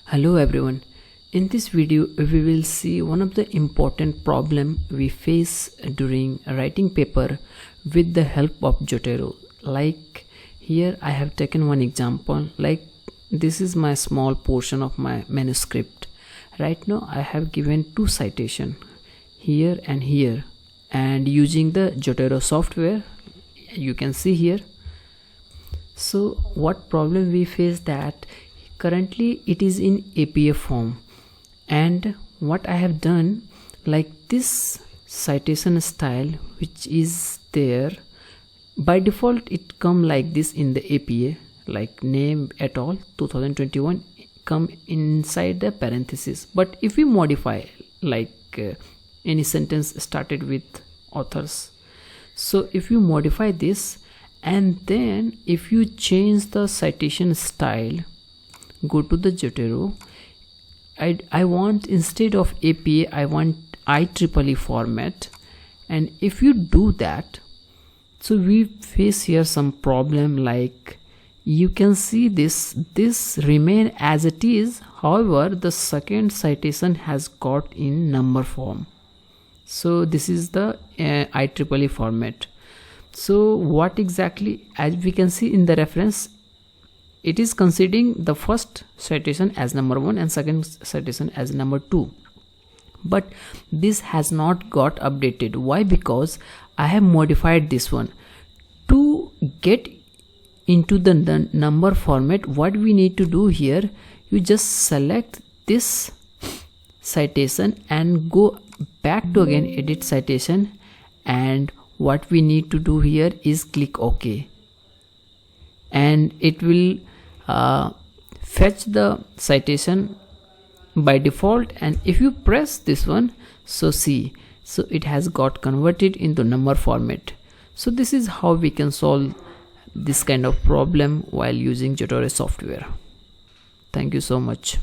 Hello everyone. In this video we will see one of the important problem we face during writing paper with the help of Zotero. Like here I have taken one example, like this is my small portion of my manuscript. Right now I have given two citation here and here, and using the Zotero software you can see here. So what problem we face that currently it is in APA form, and what I have done, like this citation style which is there by default, it come like this in the APA, like name et al 2021 come inside the parenthesis. But if we modify like any sentence started with authors, so if you modify this and then if you change the citation style, go to the Zotero, I want instead of APA I want IEEE format, and if you do that, so we face here some problem. Like you can see this remain as it is, however the second citation has got in number form. So this is the IEEE format. So what exactly, as we can see in the reference, it is considering the first citation as number 1 and second citation as number 2, but this has not got updated. Why? Because I have modified this one. To get into the number format, what we need to do here, you just select this citation and go back to again edit citation, and what we need to do here is click OK, and it will fetch the citation by default. And if you press this one, so see, so it has got converted into number format. So this is how we can solve this kind of problem while using Zotero software. Thank you so much.